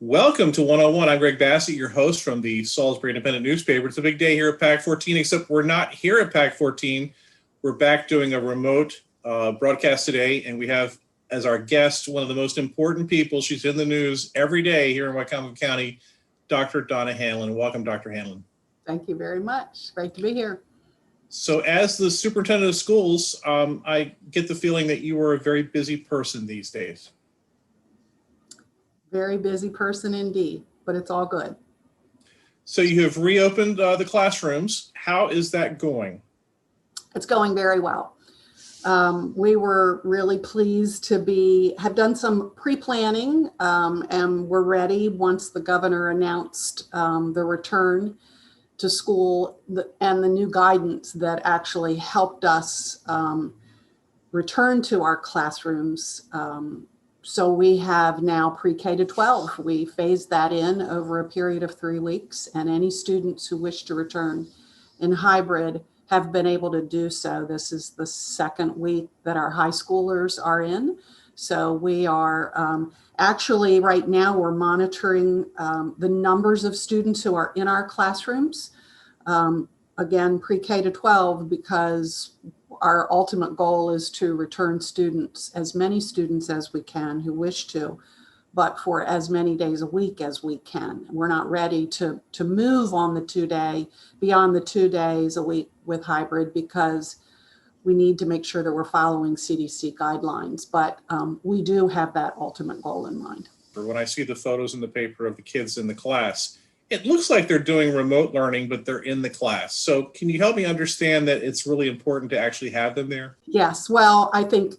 Welcome to 101. I'm Greg Bassett, your host from the Salisbury Independent newspaper. It's a big day here at PAC 14, except we're not here at PAC 14. We're back doing a remote broadcast today, and we have as our guest one of the most important people. She's in the news every day here in Wicomico County, Dr. Donna Hanlin. Welcome, Dr. Hanlin. Thank you very much. Great to be here. So as the superintendent of schools, I get the feeling that you are a very busy person these days. Very busy person indeed, but it's all good. So you have reopened the classrooms. How is that going? It's going very well. We were really pleased to have done some pre-planning and we're ready once the governor announced the return to school and the new guidance that actually helped us return to our classrooms. So we have now pre-K to 12. We phased that in over a period of 3 weeks, and any students who wish to return in hybrid have been able to do so. This is the second week that our high schoolers are in. So we are actually right now we're monitoring the numbers of students who are in our classrooms. Again, pre-K to 12, because our ultimate goal is to return students, as many students as we can who wish to, but for as many days a week as we can. We're not ready to move on beyond the 2 days a week with hybrid, because we need to make sure that we're following CDC guidelines, but we do have that ultimate goal in mind. When I see the photos in the paper of the kids in the class, it looks like they're doing remote learning, but they're in the class. So can you help me understand that it's really important to actually have them there? Yes. Well, I think,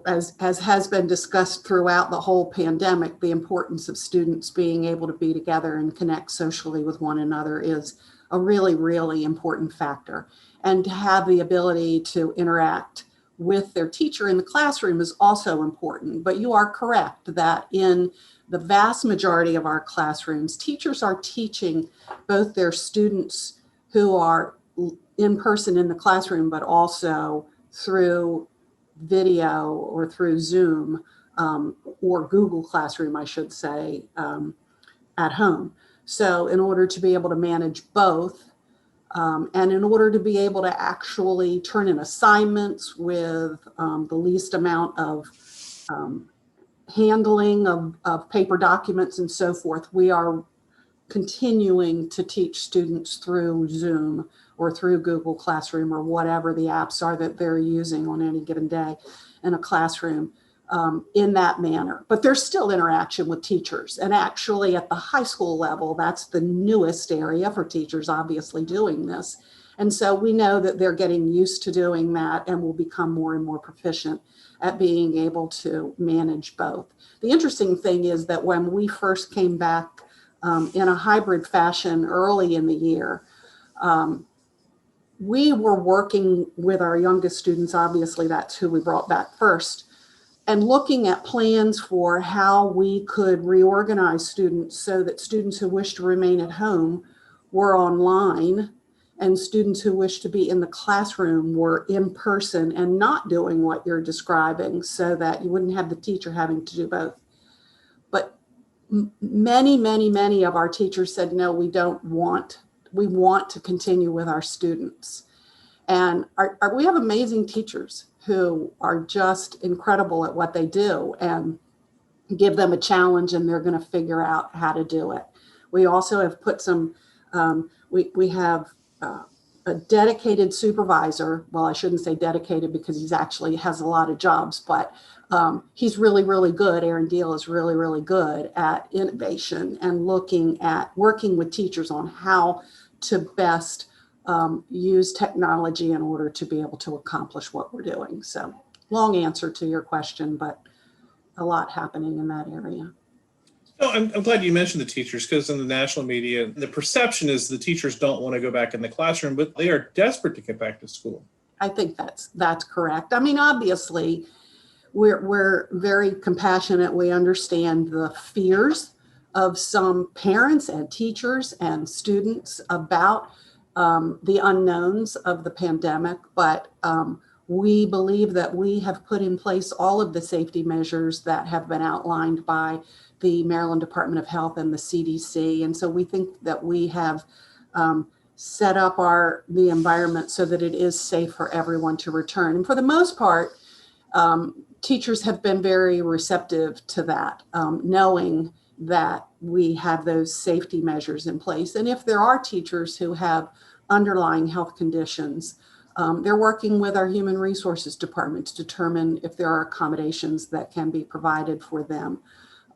as has been discussed throughout the whole pandemic, the importance of students being able to be together and connect socially with one another is a really, really important factor. And to have the ability to interact with their teacher in the classroom is also important. But you are correct that in the vast majority of our classrooms, teachers are teaching both their students who are in person in the classroom, but also through video or through Zoom or Google Classroom, I should say, at home. So in order to be able to manage both, and in order to be able to actually turn in assignments with the least amount of handling of paper documents and so forth, we are continuing to teach students through Zoom or through Google Classroom or whatever the apps are that they're using on any given day in a classroom in that manner. But there's still interaction with teachers. And actually at the high school level, that's the newest area for teachers obviously doing this. And so we know that they're getting used to doing that and will become more and more proficient at being able to manage both. The interesting thing is that when we first came back in a hybrid fashion early in the year, we were working with our youngest students, obviously that's who we brought back first, and looking at plans for how we could reorganize students so that students who wish to remain at home were online and students who wish to be in the classroom were in person and not doing what you're describing, so that you wouldn't have the teacher having to do both. But many of our teachers said, no, we want to continue with our students. And we have amazing teachers who are just incredible at what they do, and give them a challenge and they're going to figure out how to do it. We also have put some, we have a dedicated supervisor. Well, I shouldn't say dedicated because he's actually has a lot of jobs, but he's really, really good. Aaron Deal is really, really good at innovation and looking at working with teachers on how to best use technology in order to be able to accomplish what we're doing. So long answer to your question, but a lot happening in that area. No, I'm glad you mentioned the teachers, because in the national media, the perception is the teachers don't want to go back in the classroom, but they are desperate to get back to school. I think that's correct. I mean, obviously, we're very compassionate. We understand the fears of some parents and teachers and students about the unknowns of the pandemic, but We believe that we have put in place all of the safety measures that have been outlined by the Maryland Department of Health and the CDC. And so we think that we have set up the environment so that it is safe for everyone to return. And for the most part, teachers have been very receptive to that, knowing that we have those safety measures in place. And if there are teachers who have underlying health conditions, they're working with our human resources department to determine if there are accommodations that can be provided for them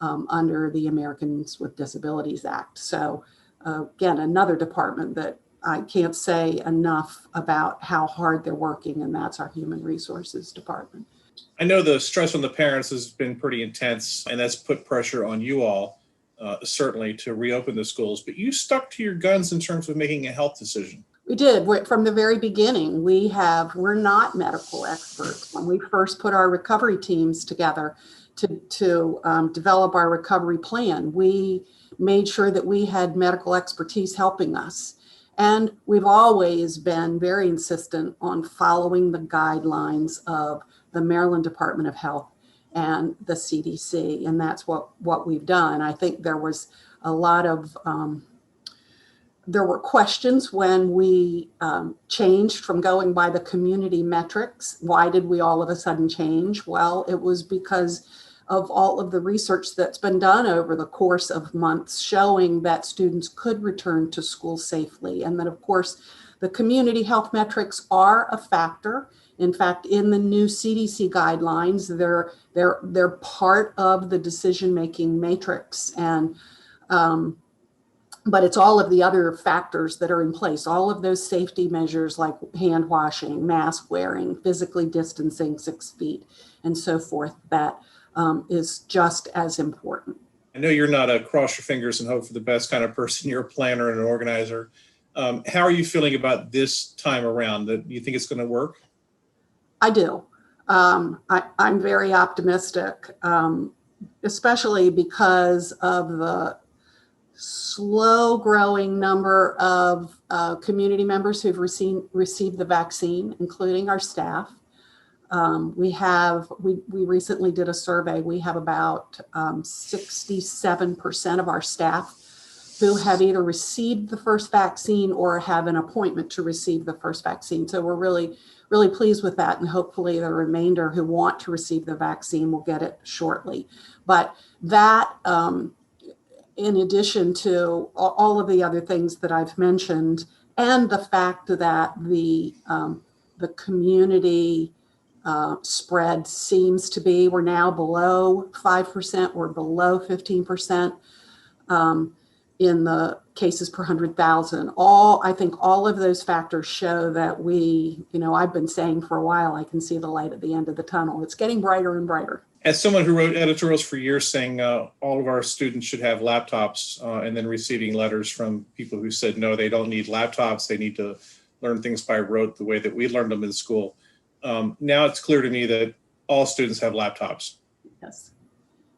under the Americans with Disabilities Act. So again, another department that I can't say enough about how hard they're working, and that's our human resources department. I know the stress on the parents has been pretty intense, and that's put pressure on you all, certainly, to reopen the schools. But you stuck to your guns in terms of making a health decision. We did. From the very beginning. We're not medical experts. When we first put our recovery teams together to develop our recovery plan, we made sure that we had medical expertise helping us. And we've always been very insistent on following the guidelines of the Maryland Department of Health and the CDC. And that's what we've done. I think there was a lot of, there were questions when we changed from going by the community metrics. Why did we all of a sudden change? Well, it was because of all of the research that's been done over the course of months showing that students could return to school safely. And then, of course, the community health metrics are a factor. In fact, in the new CDC guidelines, they're part of the decision-making matrix. And but it's all of the other factors that are in place, all of those safety measures like hand washing, mask wearing, physically distancing 6 feet, and so forth, that is just as important. I know you're not a cross your fingers and hope for the best kind of person. You're a planner and an organizer. How are you feeling about this time around? Do you think it's going to work? I do. I'm very optimistic, especially because of the slow growing number of community members who've received the vaccine, including our staff. We recently did a survey. We have about 67% of our staff who have either received the first vaccine or have an appointment to receive the first vaccine. So we're really, really pleased with that. And hopefully the remainder who want to receive the vaccine will get it shortly. But that, in addition to all of the other things that I've mentioned, and the fact that the community spread seems to be, we're now below 5%, we're below 15% in the cases per 100,000. I think all of those factors show that I've been saying for a while, I can see the light at the end of the tunnel. It's getting brighter and brighter. As someone who wrote editorials for years saying all of our students should have laptops and then receiving letters from people who said, no, they don't need laptops. They need to learn things by rote the way that we learned them in school. Now it's clear to me that all students have laptops. Yes,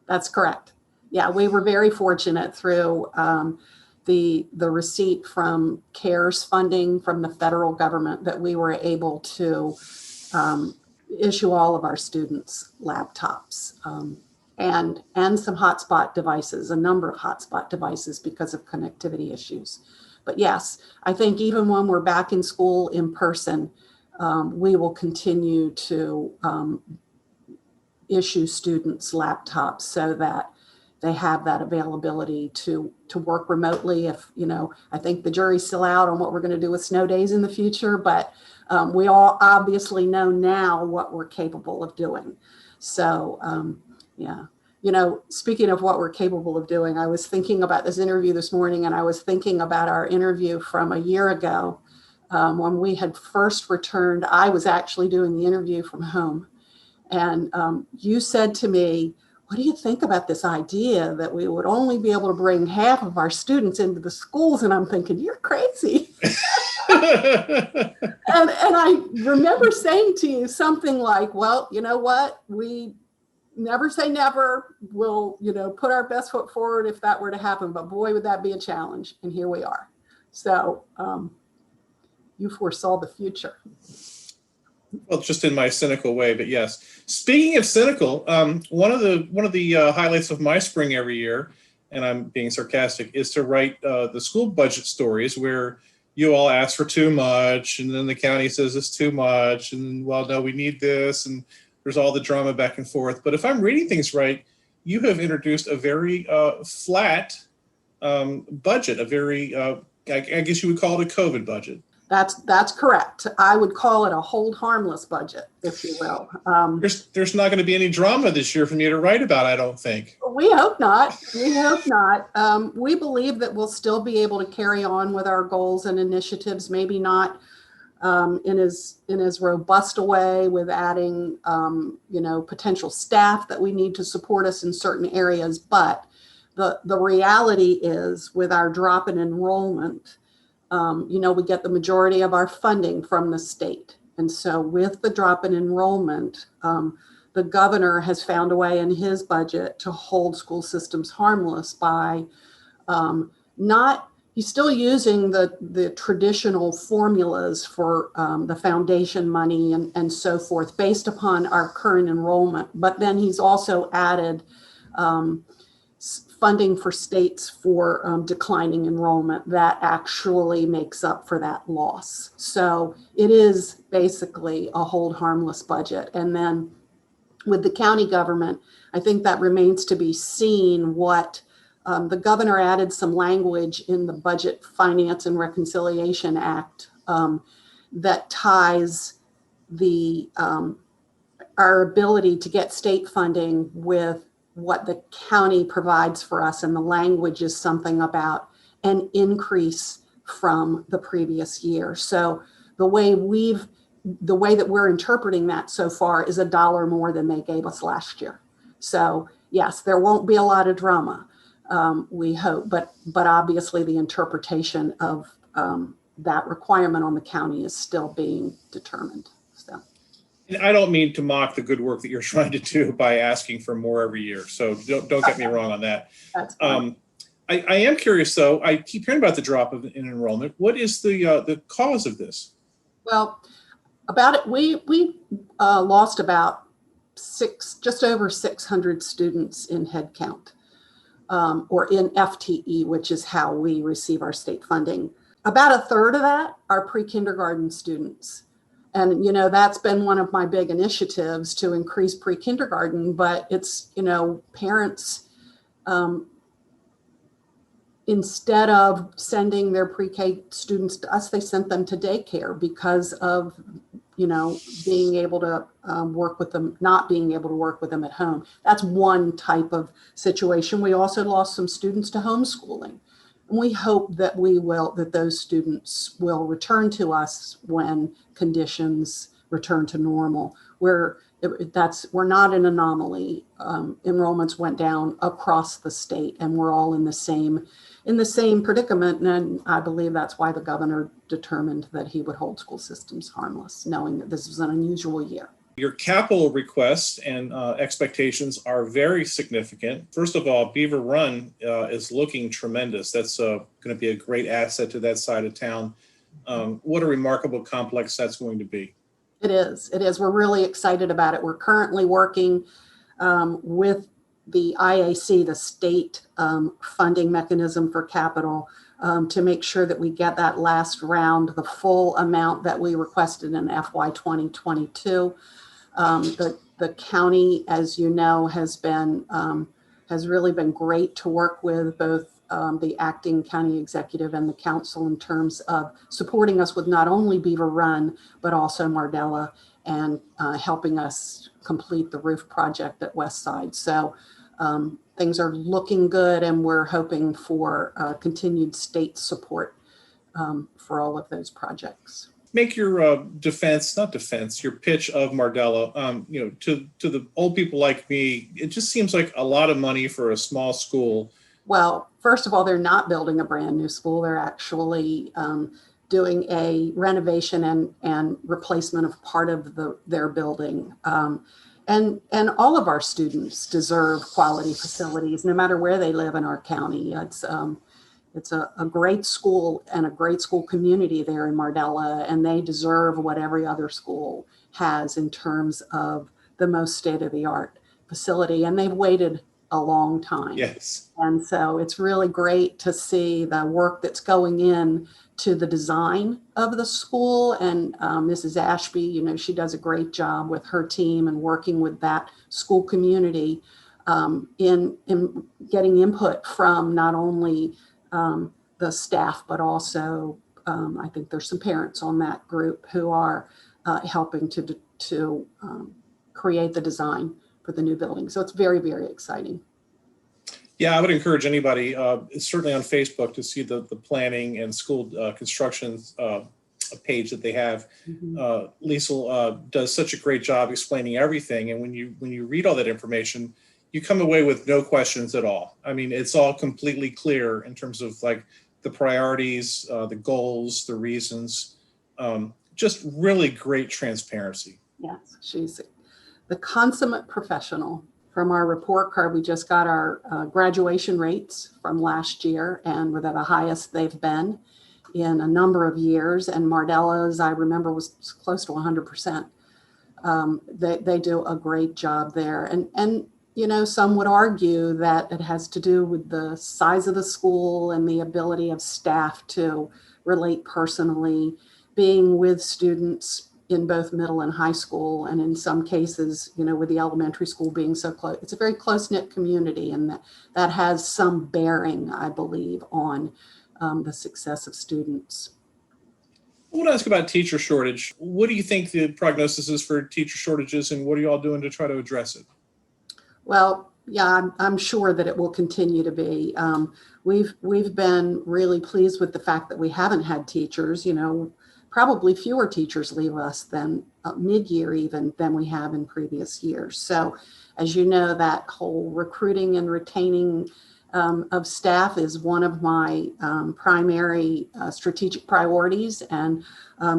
that's correct. Yeah, we were very fortunate through the receipt from CARES funding from the federal government that we were able to issue all of our students laptops and some hotspot devices, a number of hotspot devices because of connectivity issues. But yes, I think even when we're back in school in person, we will continue to issue students laptops so that they have that availability to work remotely. I think the jury's still out on what we're going to do with snow days in the future, but we all obviously know now what we're capable of doing. So, yeah. Speaking of what we're capable of doing, I was thinking about this interview this morning, and I was thinking about our interview from a year ago when we had first returned. I was actually doing the interview from home. And you said to me, what do you think about this idea that we would only be able to bring half of our students into the schools? And I'm thinking, you're crazy. and I remember saying to you something like, well, you know what? We never say never. We'll, put our best foot forward if that were to happen. But boy, would that be a challenge. And here we are. So you foresaw the future. Well, just in my cynical way, but yes. Speaking of cynical, one of the highlights of my spring every year, and I'm being sarcastic, is to write the school budget stories where you all ask for too much, and then the county says it's too much, and well, no, we need this, and there's all the drama back and forth. But if I'm reading things right, you have introduced a very flat budget, a very, I guess you would call it a COVID budget. That's correct. I would call it a hold harmless budget, if you will. There's not going to be any drama this year for me to write about, I don't think. We hope not. We hope not. We believe that we'll still be able to carry on with our goals and initiatives, maybe not in as robust a way with adding, potential staff that we need to support us in certain areas. But the reality is, with our drop in enrollment, we get the majority of our funding from the state. And so with the drop in enrollment, the governor has found a way in his budget to hold school systems harmless by he's still using the traditional formulas for the foundation money and so forth based upon our current enrollment. But then he's also added funding for states for declining enrollment that actually makes up for that loss. So it is basically a hold harmless budget. And then with the county government, I think that remains to be seen what the governor added some language in the Budget Finance and Reconciliation Act that ties our ability to get state funding with what the county provides for us. And the language is something about an increase from the previous year. So the way that we're interpreting that so far is $1 more than they gave us last year. So yes, there won't be a lot of drama, we hope, but obviously the interpretation of that requirement on the county is still being determined. So. And I don't mean to mock the good work that you're trying to do by asking for more every year. So don't get me wrong on that. That's fine. I am curious, though. I keep hearing about the drop in enrollment. What is the cause of this? Well, we lost about just over 600 students in headcount, or in FTE, which is how we receive our state funding. About a third of that are pre-kindergarten students. And, that's been one of my big initiatives to increase pre-kindergarten, but it's, parents, instead of sending their pre-K students to us, they sent them to daycare because of, being able to work with them, not being able to work with them at home. That's one type of situation. We also lost some students to homeschooling. And we hope that those students will return to us when conditions return to normal. We're not an anomaly. Enrollments went down across the state, and we're all in the same predicament. And I believe that's why the governor determined that he would hold school systems harmless, knowing that this was an unusual year. Your capital requests and expectations are very significant. First of all, Beaver Run is looking tremendous. That's going to be a great asset to that side of town. What a remarkable complex that's going to be. It is. We're really excited about it. We're currently working with the IAC, the state funding mechanism for capital, to make sure that we get that last round, the full amount that we requested in FY 2022. The county, as you know, has really been great to work with, both the acting county executive and the council, in terms of supporting us with not only Beaver Run, but also Mardela, and helping us complete the roof project at West Side. So things are looking good, and we're hoping for continued state support for all of those projects. Make your your pitch of Mardela. To the old people like me, it just seems like a lot of money for a small school. Well, first of all, they're not building a brand new school. They're actually doing a renovation and replacement of part of their building. And all of our students deserve quality facilities, no matter where they live in our county. it's a great school and a great school community there in Mardela, and they deserve what every other school has in terms of the most state-of-the-art facility. And they've waited a long time. Yes. And so it's really great to see the work that's going in to the design of the school. And Mrs. Ashby, she does a great job with her team and working with that school community in getting input from not only the staff, but also I think there's some parents on that group who are helping to create the design for the new building. So it's very, very exciting. Yeah, I would encourage anybody, certainly on Facebook, to see the planning and school construction page that they have. Mm-hmm. Liesl does such a great job explaining everything. And when you read all that information, you come away with no questions at all. I mean, it's all completely clear in terms of like the priorities, the goals, the reasons, just really great transparency. Yes, she's the consummate professional. From our report card, we just got our graduation rates from last year, and we're the highest they've been in a number of years. And Mardela's, I remember, was close to 100%. They do a great job there. And some would argue that it has to do with the size of the school and the ability of staff to relate personally, being with students in both middle and high school, and in some cases, with the elementary school being so close. It's a very close-knit community, and that has some bearing, I believe, on the success of students. I want to ask about teacher shortage. What do you think the prognosis is for teacher shortages, and what are you all doing to try to address it? Well, yeah, I'm sure that it will continue to be. We've been really pleased with the fact that we haven't had teachers, probably fewer teachers leave us than mid-year even than we have in previous years. So as you know, that whole recruiting and retaining of staff is one of my primary strategic priorities. And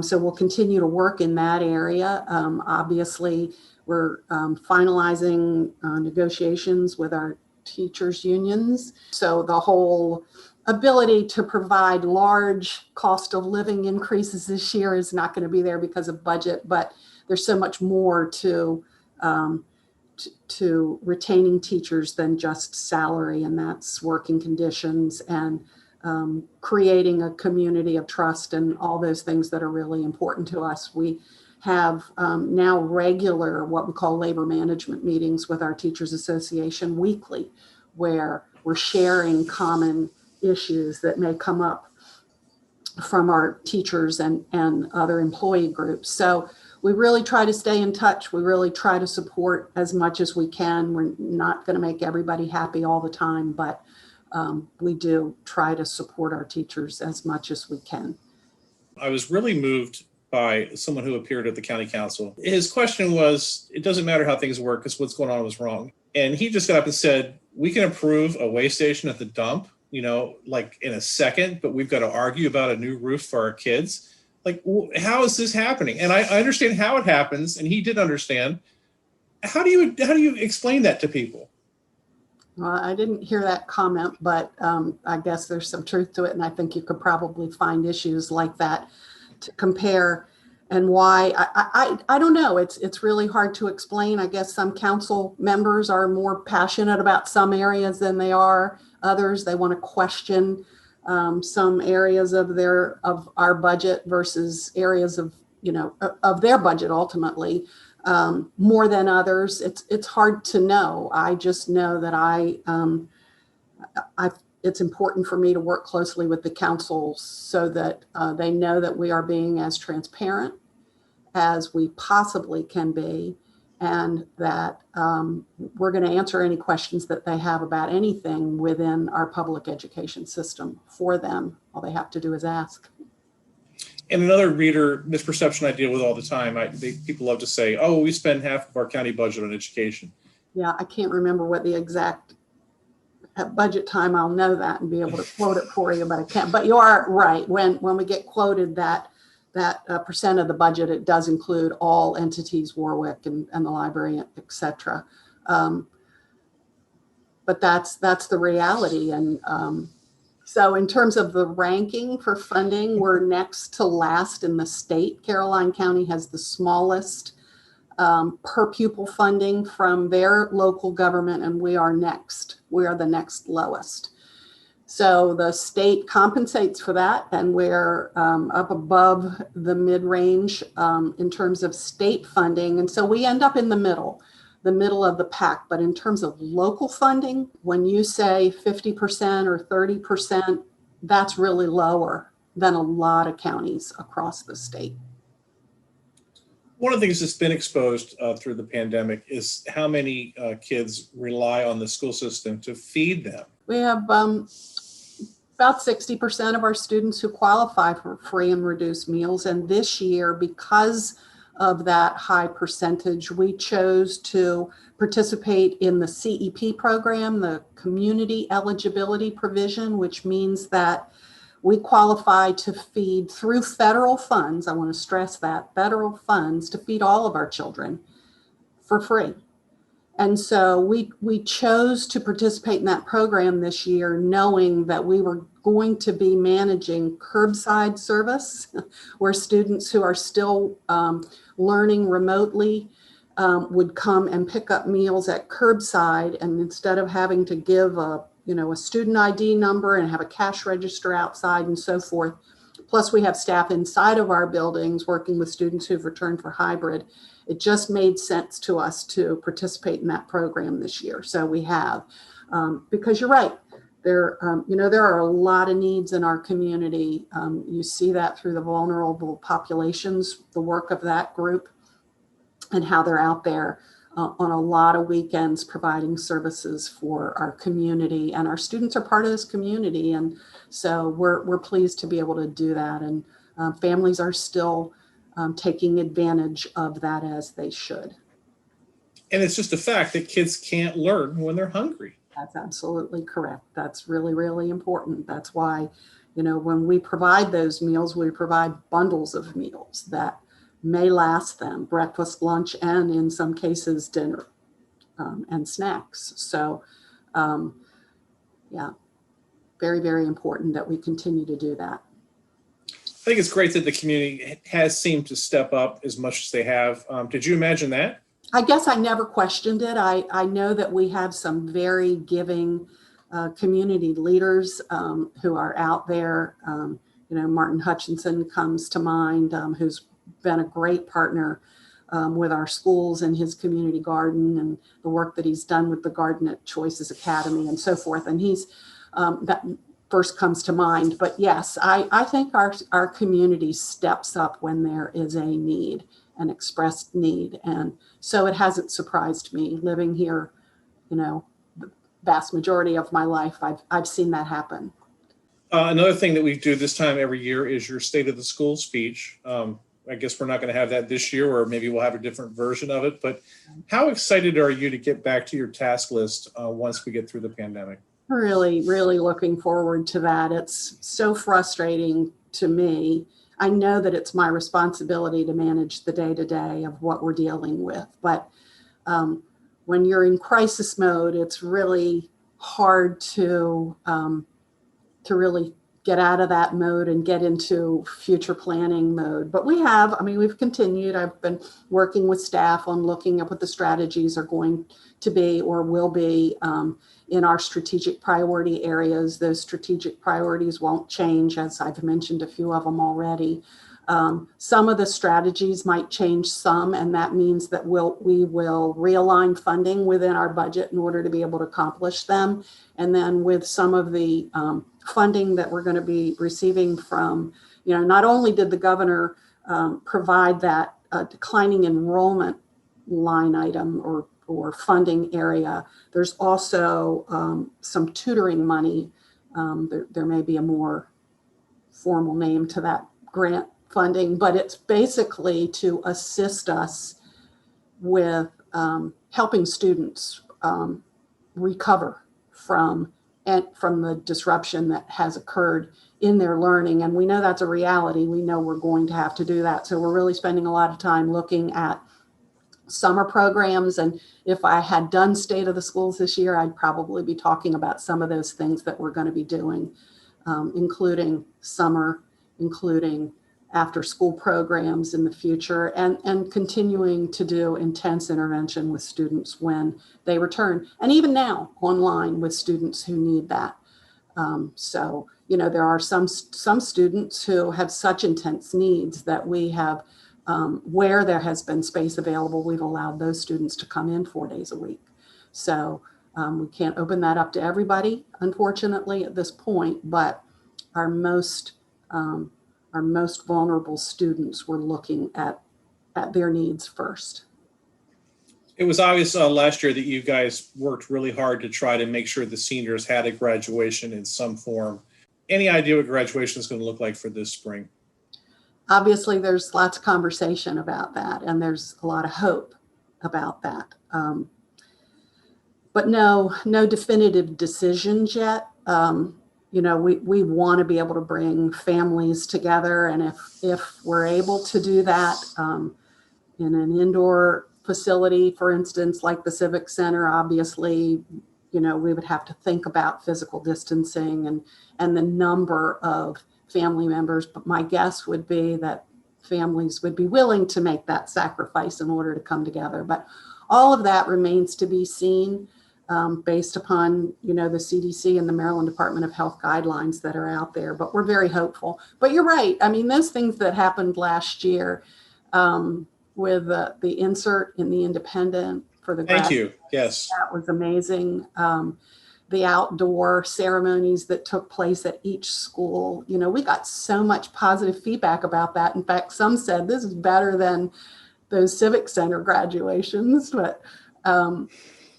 so we'll continue to work in that area. Obviously, we're finalizing negotiations with our teachers' unions. So the whole ability to provide large cost of living increases this year is not going to be there because of budget, but there's so much more to retaining teachers than just salary, and that's working conditions and creating a community of trust and all those things that are really important to us. We have now regular, what we call labor management meetings with our Teachers Association weekly, where we're sharing common issues that may come up from our teachers and other employee groups. So we really try to stay in touch. We really try to support as much as we can. We're not going to make everybody happy all the time, but we do try to support our teachers as much as we can. I was really moved by someone who appeared at the county council. His question was, it doesn't matter how things work because what's going on was wrong. And he just got up and said, we can approve a way station at the dump, like in a second, but we've got to argue about a new roof for our kids. Like, how is this happening? And I understand how it happens, and he did understand. How do you explain that to people? Well, I didn't hear that comment, but I guess there's some truth to it, and I think you could probably find issues like that to compare. And why, I don't know. It's really hard to explain. I guess some council members are more passionate about some areas than they are others. They want to question some areas of our budget versus areas of their budget ultimately more than others. It's hard to know. I just know that it's important for me to work closely with the council so that they know that we are being as transparent as we possibly can be, and that we're going to answer any questions that they have about anything within our public education system for them. All they have to do is ask. And another reader misperception I deal with all the time, people love to say, oh, we spend half of our county budget on education. Yeah, I can't remember what the exact, at budget time, I'll know that and be able to quote it for you, but I can't. But you are right. When we get quoted that percent of the budget, it does include all entities, Warwick and the library, et cetera. But that's the reality. And So in terms of the ranking for funding, we're next to last in the state. Caroline County has the smallest per pupil funding from their local government, and we are next. We are the next lowest. So the state compensates for that, and we're up above the mid-range in terms of state funding. And so we end up in the middle of the pack. But in terms of local funding, when you say 50% or 30%, that's really lower than a lot of counties across the state. One of the things that's been exposed through the pandemic is how many kids rely on the school system to feed them. We have about 60% of our students who qualify for free and reduced meals. And this year, because of that high percentage, we chose to participate in the CEP program, the community eligibility provision, which means that we qualify to feed through federal funds. I want to stress that, federal funds to feed all of our children for free. And so we chose to participate in that program this year, knowing that we were going to be managing curbside service, where students who are still learning remotely would come and pick up meals at curbside. And instead of having to give a student ID number and have a cash register outside and so forth, plus we have staff inside of our buildings working with students who've returned for hybrid, it just made sense to us to participate in that program this year. So we have, because you're right, there are a lot of needs in our community. You see that through the vulnerable populations, the work of that group, and how they're out there on a lot of weekends providing services for our community. And our students are part of this community. And so we're pleased to be able to do that. And families are still taking advantage of that as they should. And it's just a fact that kids can't learn when they're hungry. That's absolutely correct. That's really, really important. That's why, when we provide those meals, we provide bundles of meals that may last them, breakfast, lunch, and in some cases dinner and snacks. So very, very important that we continue to do that. I think it's great that the community has seemed to step up as much as they have. Did you imagine that? I guess I never questioned it. I know that we have some very giving community leaders who are out there. Martin Hutchinson comes to mind, who's been a great partner with our schools and his community garden and the work that he's done with the Garden at Choices Academy and so forth. And he's that first comes to mind. But yes, I think our community steps up when there is a need, an expressed need. And so it hasn't surprised me living here, the vast majority of my life. I've seen that happen. Another thing that we do this time every year is your State of the School speech. I guess we're not going to have that this year, or maybe we'll have a different version of it. But how excited are you to get back to your task list once we get through the pandemic? Really, really looking forward to that. It's so frustrating to me. I know that it's my responsibility to manage the day-to-day of what we're dealing with. But when you're in crisis mode, it's really hard to really get out of that mode and get into future planning mode. But we've continued. I've been working with staff on looking at what the strategies are going to be or will be in our strategic priority areas. Those strategic priorities won't change, as I've mentioned a few of them already. Some of the strategies might change some, and that means that we will realign funding within our budget in order to be able to accomplish them. And then with some of the funding that we're going to be receiving from, not only did the governor provide that declining enrollment line item or funding area, there's also some tutoring money. There may be a more formal name to that grant funding, but it's basically to assist us with helping students recover from the disruption that has occurred in their learning. And we know that's a reality. We know we're going to have to do that. So we're really spending a lot of time looking at summer programs. And if I had done State of the Schools this year, I'd probably be talking about some of those things that we're going to be doing including summer, including after-school programs in the future, and continuing to do intense intervention with students when they return, and even now online with students who need that. So, you know, there are some students who have such intense needs that we have, where there has been space available, we've allowed those students to come in 4 days a week. So we can't open that up to everybody, unfortunately, at this point, but our most vulnerable students, we're looking at their needs first. It was obvious last year that you guys worked really hard to try to make sure the seniors had a graduation in some form. Any idea what graduation is going to look like for this spring? Obviously, there's lots of conversation about that, and there's a lot of hope about that. But no definitive decisions yet. You know, we want to be able to bring families together, and if we're able to do that in an indoor facility, for instance, like the Civic Center, obviously, you know, we would have to think about physical distancing and the number of family members. But my guess would be that families would be willing to make that sacrifice in order to come together. But all of that remains to be seen based upon, you know, the CDC and the Maryland Department of Health guidelines that are out there. But we're very hopeful. But you're right. I mean, those things that happened last year, with the insert in the Independent for the Thank you. Yes, that was amazing. The outdoor ceremonies that took place at each school, you know, we got so much positive feedback about that. In fact, some said this is better than those Civic Center graduations. But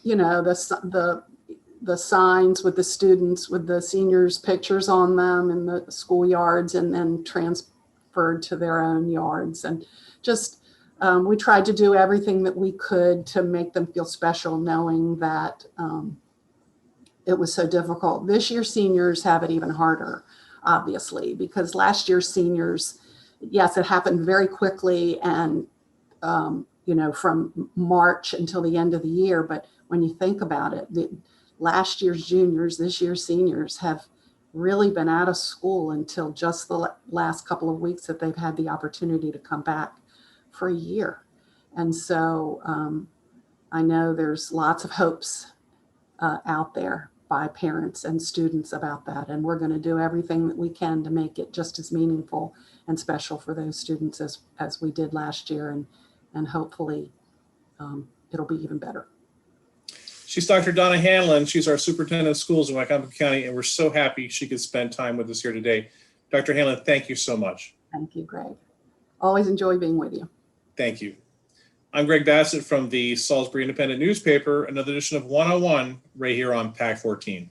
you know, the signs with the students, with the seniors' pictures on them in the schoolyards, and then transferred to their own yards, and just. We tried to do everything that we could to make them feel special, knowing that it was so difficult. This year, seniors have it even harder, obviously, because last year's seniors, yes, it happened very quickly and, you know, from March until the end of the year. But when you think about it, last year's juniors, this year's seniors have really been out of school until just the last couple of weeks that they've had the opportunity to come back for a year. And so I know there's lots of hopes out there by parents and students about that. And we're going to do everything that we can to make it just as meaningful and special for those students as we did last year. And hopefully it'll be even better. She's Dr. Donna Hanlin. She's our superintendent of schools in Wicomico County, and we're so happy she could spend time with us here today. Dr. Hanlin, thank you so much. Thank you, Greg. Always enjoy being with you. Thank you. I'm Greg Bassett from the Salisbury Independent newspaper, another edition of 101 right here on PAC 14.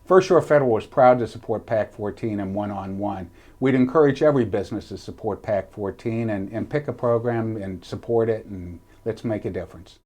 First Shore Federal is proud to support PAC 14 and one-on-one. We'd encourage every business to support PAC 14 and pick a program and support it, and let's make a difference.